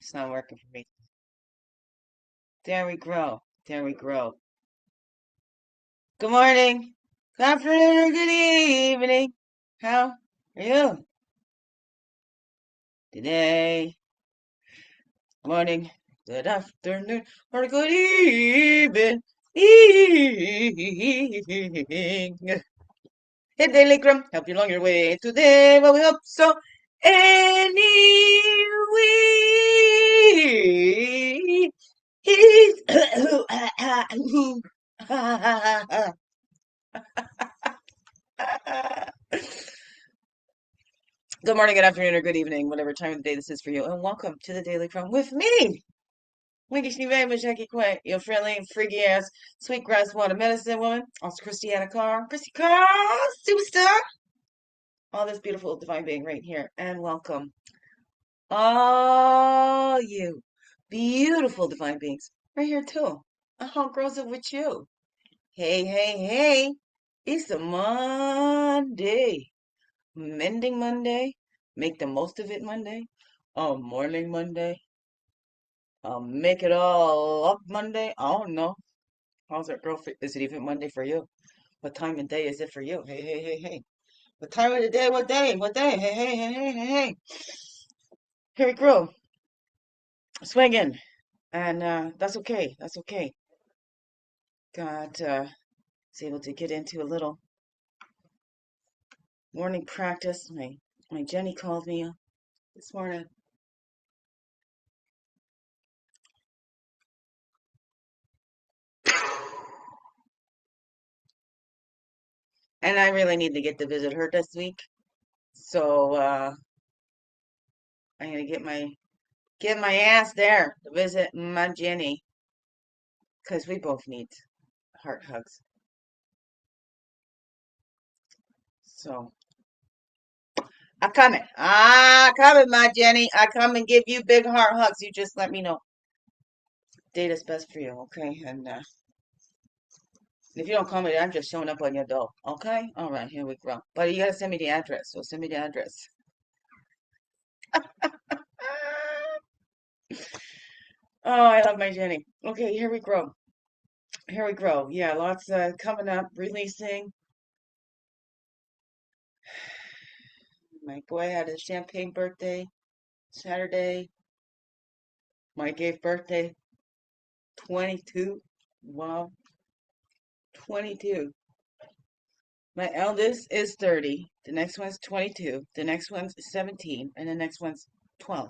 It's not working for me. There we grow. There we grow. Good morning. Good afternoon or good evening. How are you today? Good morning. Good afternoon or good evening. Hit daily crumb. Help you along your way today. Well, we hope so. Anyway. Good morning, good afternoon, or good evening, whatever time of the day this is for you, and welcome to the Daily Crumb with me, iwishhewouldhavejusthitme, your friendly, freaky ass, sweetgrass water medicine woman, also Christiana Carr, Chrissy Carr, superstar, all this beautiful divine being right here, and welcome all you beautiful divine beings right here too. How grows it with you? Hey, hey, hey, it's a Monday. Mending Monday, make the most of it Monday, morning Monday, make it all up Monday. I don't know. How's it, girl? Is it even Monday for you? What time of day is it for you? Hey, hey, hey, hey. What time of the day? What day? What day? Hey, hey, hey, hey, hey, hey. Here we go. Swinging. And that's okay. That's okay. Got was able to get into a little morning practice. My Jenny called me this morning. And I really need to get to visit her this week. So I'm gonna get my ass there to visit my Jenny, because we both need heart hugs. So I coming, my Jenny. I come and give you big heart hugs. You just let me know date is best for you, okay? And if you don't call me, I'm just showing up on your door, okay? All right, here we go. But you gotta send me the address. So send me the address. Oh, I love my Jenny. Okay, here we go. Here we go. Yeah, lots coming up. Releasing. My boy had his champagne birthday Saturday. My gave birthday 22. Wow, 22. My eldest is 30. The next one's 22. The next one's 17. And the next one's 12.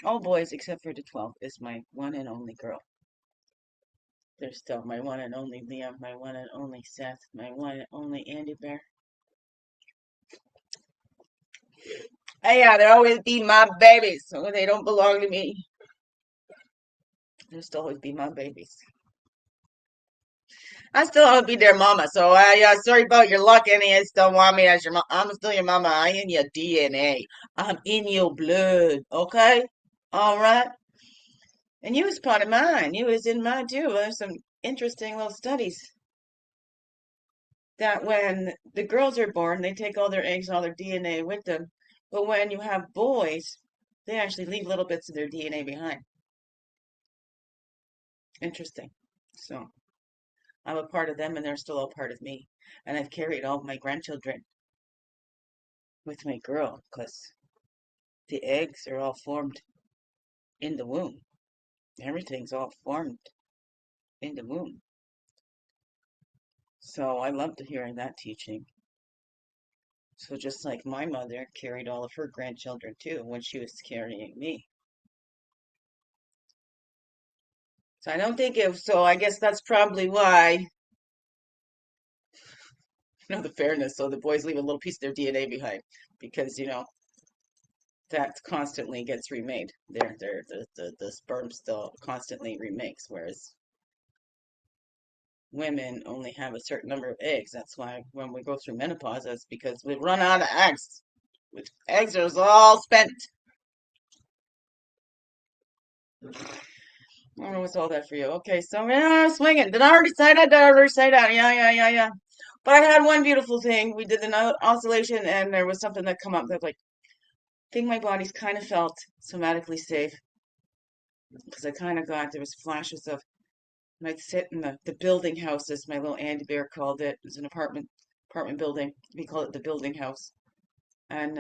All boys except for the 12 is my one and only girl. They're still my one and only Liam, my one and only Seth, my one and only Andy Bear. Hey, yeah, they'll always be my babies. So they don't belong to me. They'll still always be my babies. I still want to be their mama. So yeah, sorry about your luck. Any, you still want me as your mom. I'm still your mama. I in your DNA. I'm in your blood. Okay? All right. And you was part of mine. You was in mine too. There's some interesting little studies that when the girls are born, they take all their eggs, all their DNA with them. But when you have boys, they actually leave little bits of their DNA behind. Interesting. So I'm a part of them and they're still a part of me. And I've carried all of my grandchildren with my girl because the eggs are all formed in the womb. Everything's all formed in the womb. So I loved hearing that teaching. So just like my mother carried all of her grandchildren too when she was carrying me. So I don't think it, so I guess that's probably why, the fairness. So the boys leave a little piece of their DNA behind because, that constantly gets remade. The sperm still constantly remakes, whereas women only have a certain number of eggs. That's why when we go through menopause, that's because we run out of eggs. With eggs are all spent. I don't know what's all that for you. Okay, so yeah, swinging. Did I already say that? Did I already say that? Yeah, yeah, yeah, yeah. But I had one beautiful thing. We did the oscillation, and there was something that come up that, like, I think my body's kind of felt somatically safe. because I kind of got, there was flashes of, and I'd sit in the building house, as my little Andy Bear called it. It was an apartment building. We call it the building house. And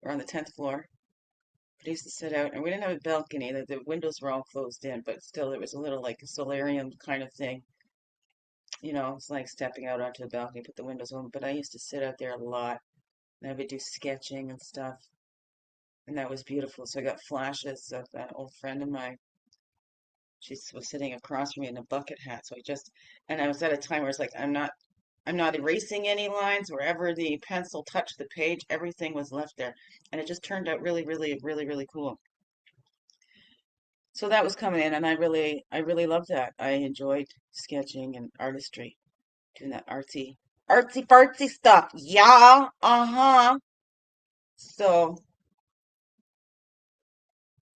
we're on the 10th floor. But I used to sit out, and we didn't have a balcony. The windows were all closed in, but still, it was a little like a solarium kind of thing. You know, it's like stepping out onto the balcony, put the windows open. But I used to sit out there a lot, and I would do sketching and stuff, and that was beautiful. So I got flashes of that old friend of mine. She was sitting across from me in a bucket hat. So and I was at a time where it's like, I'm not erasing any lines. Wherever the pencil touched the page, everything was left there. And it just turned out really, really, really, really cool. So that was coming in, and I really loved that. I enjoyed sketching and artistry, doing that artsy fartsy stuff. Yeah, uh-huh. So,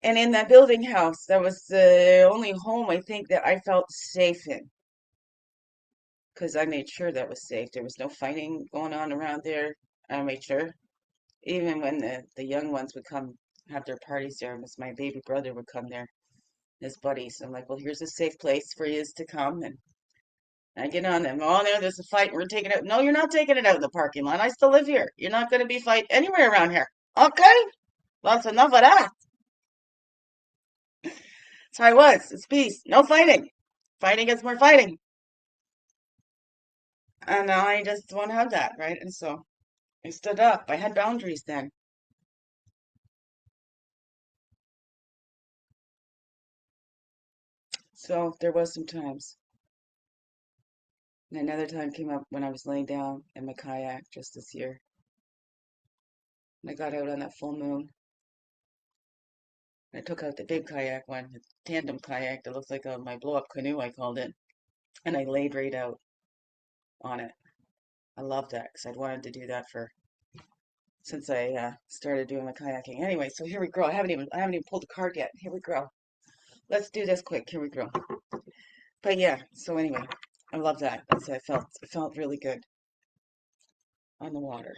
and in that building house, that was the only home I think that I felt safe in, because I made sure that was safe. There was no fighting going on around there. I made sure. Even when the young ones would come have their parties there, because my baby brother would come there, his buddies. I'm like, well, here's a safe place for you to come. And I get on them. Oh, no, there's a fight. We're taking it. No, you're not taking it out in the parking lot. I still live here. You're not going to be fight anywhere around here. Okay? That's enough of that. So I was. It's peace. No fighting. Fighting gets more fighting. And I just won't have that, right? And so I stood up. I had boundaries then. So there was some times. And another time came up when I was laying down in my kayak just this year. And I got out on that full moon. I took out the big kayak one, the tandem kayak that looks like my blow-up canoe, I called it. And I laid right out on it. I love that because I'd wanted to do that since I started doing my kayaking. Anyway, so here we go. I haven't even pulled the card yet. Here we go. Let's do this quick. Here we go. But yeah, so anyway, I love that. It felt really good on the water.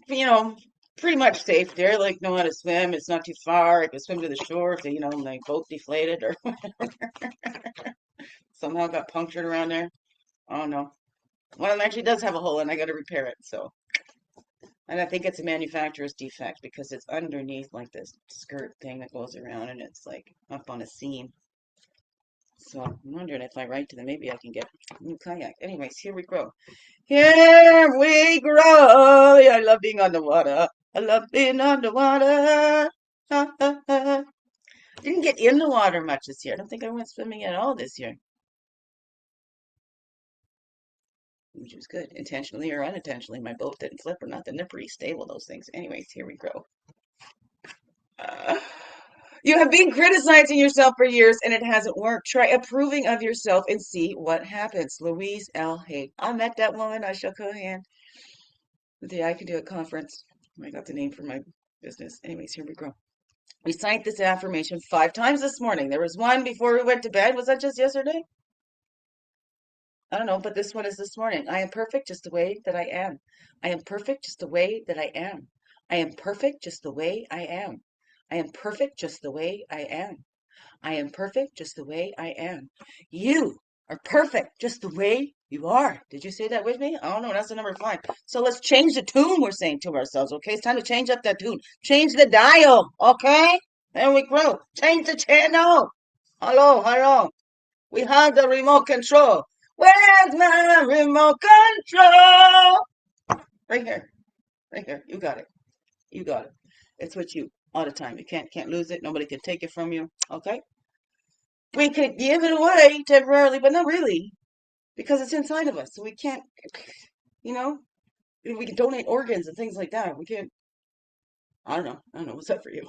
You know, pretty much safe there. Like know how to swim. It's not too far. I could swim to the shore if my boat deflated or somehow got punctured around there. Oh no. One of them actually does have a hole and I got to repair it. So, and I think it's a manufacturer's defect because it's underneath like this skirt thing that goes around and it's like up on a seam. So I'm wondering if I write to them, maybe I can get a new kayak. Anyways, here we go. Here we grow. Yeah, I love being underwater. I love being underwater. Didn't get in the water much this year. I don't think I went swimming at all this year, which was good. Intentionally or unintentionally, my boat didn't flip or nothing. They're pretty stable, those things. Anyways, here we go. Uh, you have been criticizing yourself for years and it hasn't worked. Try approving of yourself and see what happens. Louise L. Hey, I met that woman. I shook her hand at the I Can Do It conference. I got the name for my business. Anyways, here we go. Recite this affirmation 5 times this morning. There was one before we went to bed. Was that just yesterday? I don't know, but this one is this morning. I am perfect just the way that I am. I am perfect just the way that I am. I am perfect just the way I am. I am perfect just the way I am. I am perfect just the way I am. You are perfect just the way you are. Did you say that with me? Oh no, that's the number 5. So let's change the tune we're saying to ourselves, okay? It's time to change up that tune. Change the dial, okay? There we go. Change the channel. Hello, hello. We have the remote control. Where's my remote control? Right here. Right here. You got it. You got it. It's with you all the time. You can't lose it. Nobody can take it from you. Okay? We could give it away temporarily, but not really, because it's inside of us. So we can't, you know, we can donate organs and things like that. We can't, I don't know. I don't know. What's that for you?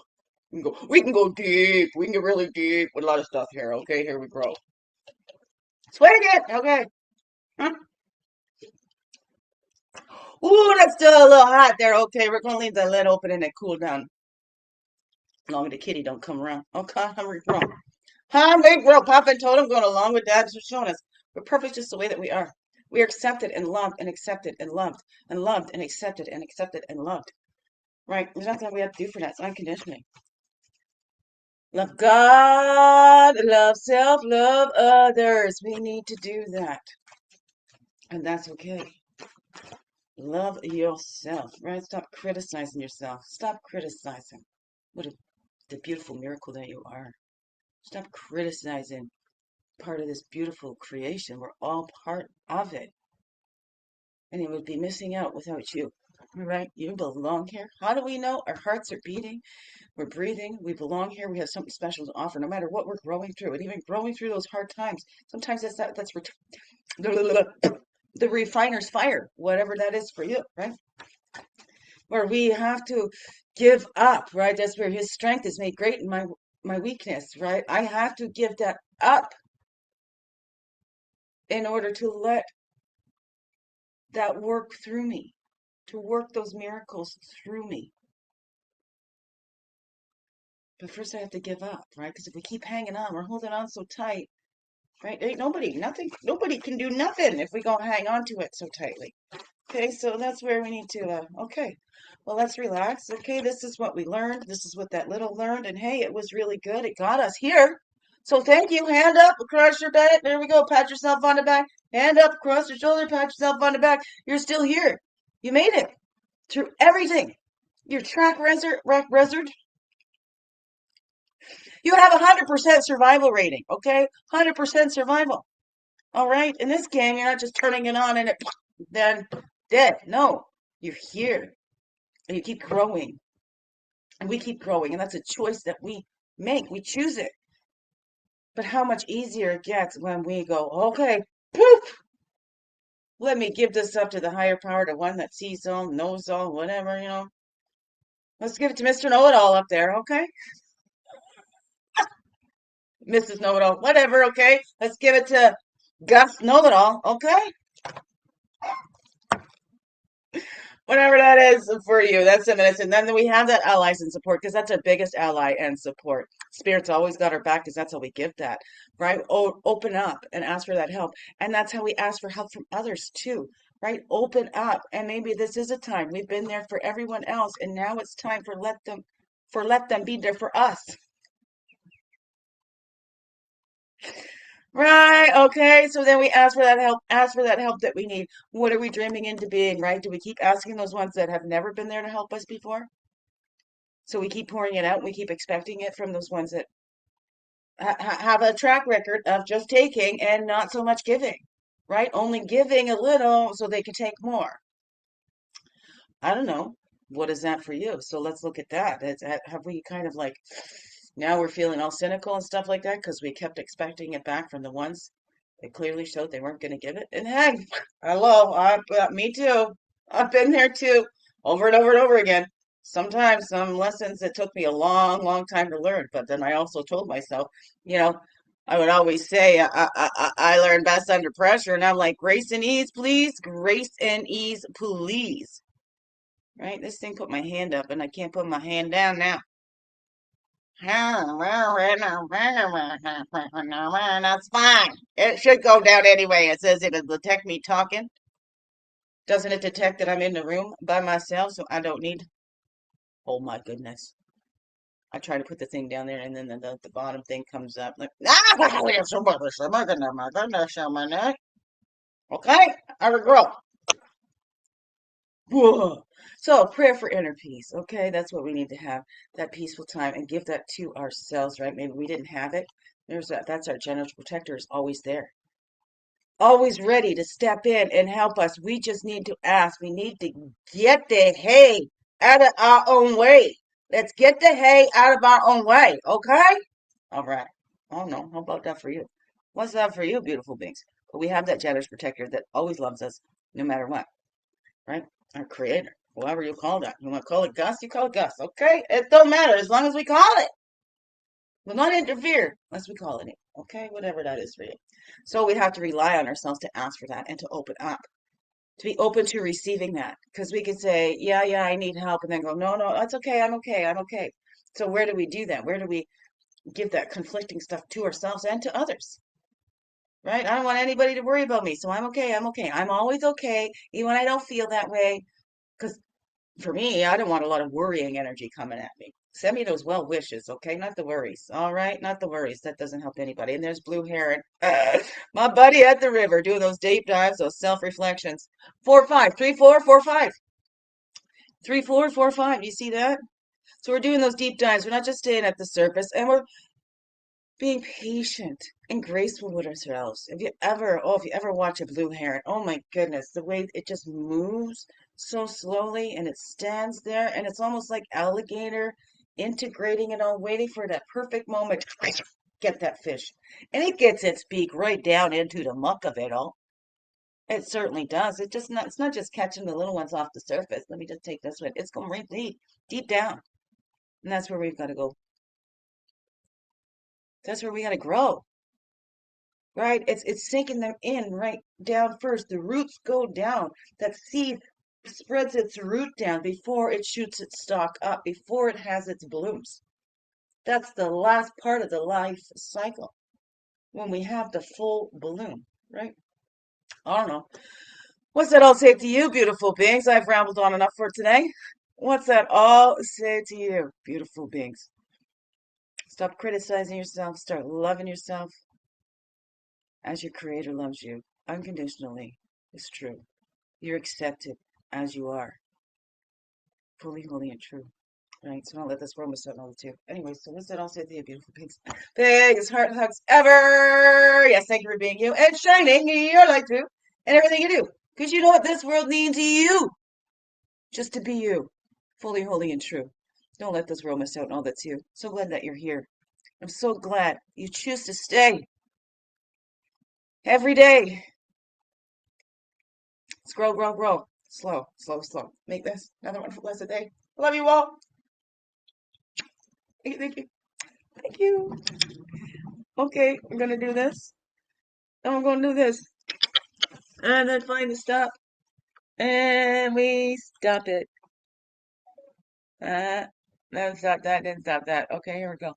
We can go deep. We can get really deep with a lot of stuff here. Okay, here we go. Swing it. Okay. Huh? Ooh, that's still a little hot there. Okay, we're gonna leave the lid open and it cool down. As long as the kitty don't come around. Okay, here we go. Hi, girl, Path Totem going along with Dad just showing us we're perfect just the way that we are. We are accepted and loved and accepted and loved and loved and accepted and accepted and loved. right? There's nothing we have to do for that. It's unconditionally. Love God, love self, love others. We need to do that. And that's okay. Love yourself, right? Stop criticizing yourself. Stop criticizing. What the beautiful miracle that you are. Stop criticizing part of this beautiful creation. We're all part of it. And it would be missing out without you. Right? You belong here. How do we know? Our hearts are beating. We're breathing. We belong here. We have something special to offer, no matter what we're growing through. And even growing through those hard times. Sometimes that's the refiner's fire, whatever that is for you, right? Where we have to give up, right? That's where his strength is made great in my weakness, right? I have to give that up in order to let that work through me, to work those miracles through me. But first I have to give up, right? Because if we keep hanging on, we're holding on so tight, right? Ain't nobody can do nothing if we go hang on to it so tightly. Okay, so that's where we need to, okay, well, let's relax. Okay, this is what we learned. This is what that little learned. And hey, it was really good. It got us here. So thank you. Hand up across your back. There we go. Pat yourself on the back. Hand up across your shoulder. Pat yourself on the back. You're still here. You made it through everything. Your track record. You have a 100% survival rating. Okay, 100% survival. All right. In this game, you're not just turning it on and it then dead. No, you're here. And you keep growing. And we keep growing. And that's a choice that we make. We choose it. But how much easier it gets when we go, okay, poof, let me give this up to the higher power, the one that sees all, knows all, whatever, you know. Let's give it to Mr. Know-It-All up there, okay? Mrs. Know-It-All, whatever, okay? Let's give it to Gus Know-It-All, okay? Whatever that is for you, that's a minute. And then we have that allies and support because that's our biggest ally and support. Spirit's always got our back because that's how we give that, right? Open up and ask for that help. And that's how we ask for help from others too, right? Open up. And maybe this is a time. We've been there for everyone else. And now it's time for let them be there for us. Right, okay. So then we ask for that help that we need. What are we dreaming into being, right? Do we keep asking those ones that have never been there to help us before? So we keep pouring it out. We keep expecting it from those ones that have a track record of just taking and not so much giving, right? Only giving a little so they can take more. I don't know. What is that for you? So let's look at that. Have we kind of like, now we're feeling all cynical and stuff like that because we kept expecting it back from the ones that clearly showed they weren't going to give it? And hey, hello, me too. I've been there too, over and over and over again. Sometimes some lessons that took me a long, long time to learn, but then I also told myself, you know, I would always say I learn best under pressure, and I'm like, grace and ease, please, grace and ease, please. Right? This thing put my hand up, and I can't put my hand down now. That's fine. It should go down anyway. It says it'll detect me talking. Doesn't it detect that I'm in the room by myself, so I don't need. Oh my goodness. I try to put the thing down there, and then the bottom thing comes up. Like, okay, I regret. Whoa. So prayer for inner peace. Okay, that's what we need to have, that peaceful time, and give that to ourselves, right? Maybe we didn't have it. That's our general protector is always there. Always ready to step in and help us. We just need to ask. We need to get the hay out of our own way. Let's get the hay out of our own way, okay? All right. Oh no, how about that for you? What's that for you, beautiful beings? But we have that generous protector that always loves us no matter what, right? Our creator, whoever you call that. You want to call it Gus, you call it Gus, okay? It don't matter as long as we call it. We'll not interfere unless we call it, okay? Whatever that is for you. So we have to rely on ourselves to ask for that and to open up, to be open to receiving that. Because we could say, yeah, I need help, and then go, no, that's okay, I'm okay, I'm okay. So where do we do that? Where do we give that conflicting stuff to ourselves and to others? Right? I don't want anybody to worry about me, so I'm okay, I'm okay. I'm always okay, even when I don't feel that way, because For me, I don't want a lot of worrying energy coming at me. Send me those well wishes, okay? Not the worries. All right? Not the worries. That doesn't help anybody. And there's Blue Heron. My buddy at the river doing those deep dives, those self-reflections. 4-5, 3-4, 4-5. 3-4, 4-5. You see that? So we're doing those deep dives. We're not just staying at the surface, and we're being patient and graceful with ourselves. If you ever watch a blue heron, oh my goodness, the way it just moves so slowly and it stands there and it's almost like alligator integrating it all, waiting for that perfect moment to get that fish. And it gets its beak right down into the muck of it all. It certainly does. It's not just catching the little ones off the surface. Let me just take this one. It's going right deep, deep down. And that's where we've got to go. That's where we got to grow. Right? It's sinking them in right down first. The roots go down. That seed spreads its root down before it shoots its stalk up, before it has its blooms. That's the last part of the life cycle when we have the full bloom, right? I don't know. What's that all say to you, beautiful beings? I've rambled on enough for today. What's that all say to you, beautiful beings? Stop criticizing yourself. Start loving yourself as your creator loves you unconditionally. It's true. You're accepted as you are, fully, holy, and true. Right? So don't let this world miss out on the two. Anyway, so what's that all say to you, beautiful pigs? Biggest heart hugs ever. Yes, thank you for being you and shining your light through and everything you do. Because you know what this world needs you. Just to be you, fully, holy, and true. Don't let this world miss out on all that's you. So glad that you're here. I'm so glad you choose to stay every day. Let's grow, grow, grow. Slow, slow, slow. Make this another wonderful blessed day. Love you all. Thank you, thank you, thank you. Okay, I'm gonna do this. And I'm gonna do this. And then find the stop. And we stop it. Then stop that, then stop that. Okay, here we go.